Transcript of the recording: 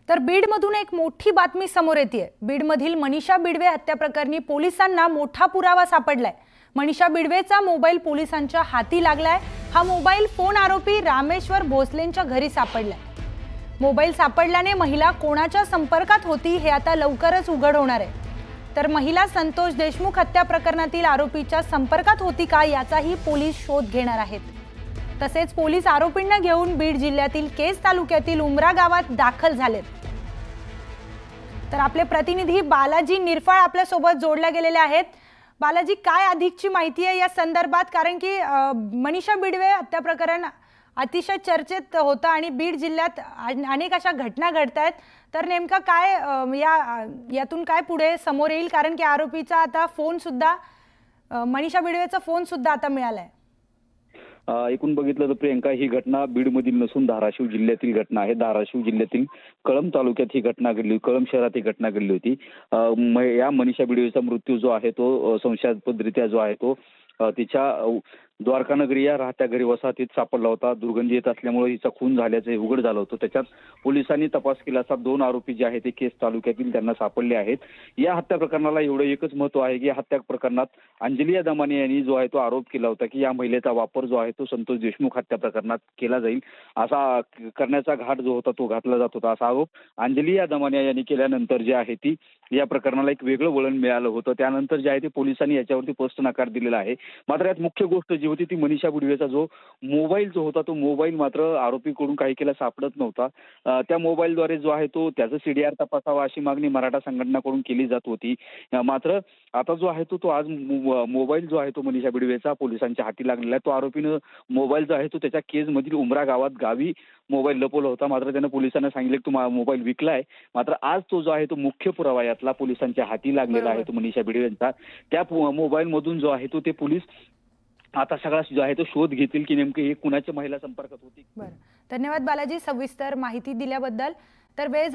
तर बीडमधून एक मोठी बातमी समोर येते। बीडमधील मनीषा बिडवे हत्या प्रकरणी पोलिसांना मोठा पुरावा सापडलाय। मनीषा बिडवेचा मोबाईल पोलिसांच्या हाती लागलाय। हा मोबाईल फोन आरोपी रामेश्वर भोसलेंच्या घरी सापडलाय। मोबाईल सापडल्याने महिला कोणाच्या संपर्कात होती हे आता लवकरच उघड होणार आहे। तर महिला संतोष देशमुख हत्या प्रकरणातील आरोपीच्या संपर्कात होती का याचाही पोलीस शोध घेणार आहेत। तसेच पोलीस आरोपींना घेऊन बीड जिल्ह्यातील केज तालुक्यातील उमरा गावात दाखल झालेत। तर आपले प्रतिनिधी बालाजी निरफाळ आपल्या सोबत जोडले गेलेले आहेत। बालाजी, काय अधिकची माहिती आहे या संदर्भात? कारण की मनीषा बिडवे हत्या प्रकरण अतिशय चर्चेत होतं आणि बीड जिल्ह्यात अनेक अशा घटना घडतायत। तर नेमका काय यातून काय पुढे समोर येईल? कारण की आरोपीचा आता फोन सुद्धा मनीषा बिडवेचा फोन सुद्धा आता मिळालाय। एकूण बघितलं तर प्रियंका, ही घटना बीडमधील नसून धाराशिव जिल्ह्यातील घटना आहे। धाराशिव जिल्ह्यातील कळंब तालुक्यात ही घटना घडली, कळंब शहरात ही घटना घडली होती। या मनीषा बिडवेचा मृत्यू जो आहे तो संशयास्पदरित्या जो आहे तो तिच्या द्वारकानगरी या राहत्या घरी वसाहतीत सापडला होता। दुर्गंधी येत असल्यामुळे हिचा खून झाल्याचे उघड झालं होतं। त्याच्यात पोलिसांनी तपास केला असता 2 आरोपी जे आहेत ते केज तालुक्यातील त्यांना सापडले आहेत। या हत्या प्रकरणाला एवढं एकच महत्व आहे की या हत्या प्रकरणात अंजली दमाने यांनी जो आहे तो आरोप केला होता की या महिलेचा वापर जो आहे तो संतोष देशमुख हत्या प्रकरणात केला जाईल, असा करण्याचा घाट जो होता तो घातला जात होता, असा आरोप अंजली दमाने यांनी केल्यानंतर जे आहे ती या प्रकरणाला एक वेगळं वळण मिळालं होतं। त्यानंतर जे आहे ते पोलिसांनी याच्यावरती स्पष्ट नकार दिलेला आहे। मात्र यात मुख्य गोष्ट जी होती ती मनीषा बिडवेचा जो मोबाईल जो होता तो मोबाईल मात्र आरोपीकडून काही केला सापडत नव्हता। त्या मोबाईलद्वारे जो आहे तो त्याचं सीडीआर तपासावा अशी मागणी मराठा संघटनाकडून केली जात होती। मात्र आता जो आहे तो आज मोबाईल जो आहे तो मनीषा बिडवेचा पोलिसांच्या हाती लागलेला आहे। तो आरोपीनं मोबाईल जो आहे तो त्याच्या केज मधील उमरा गावी मोबाईल लपवला होता। मात्र त्यानं पोलिसांना सांगितलं की तो मोबाईल विकलाय। मात्र आज तो जो आहे तो मुख्य पुरावा यातला पोलिसांच्या हाती लागलेला आहे तो मनीषा बिडवेचा। त्या मोबाईल मधून जो आहे तो ते पोलीस आता सगळा जो आहे तो शोध घेतील की नेमके हे कुणाच्या महिला संपर्कात होती। बरं, धन्यवाद बालाजी सविस्तर माहिती दिल्याबद्दल। तर वेळ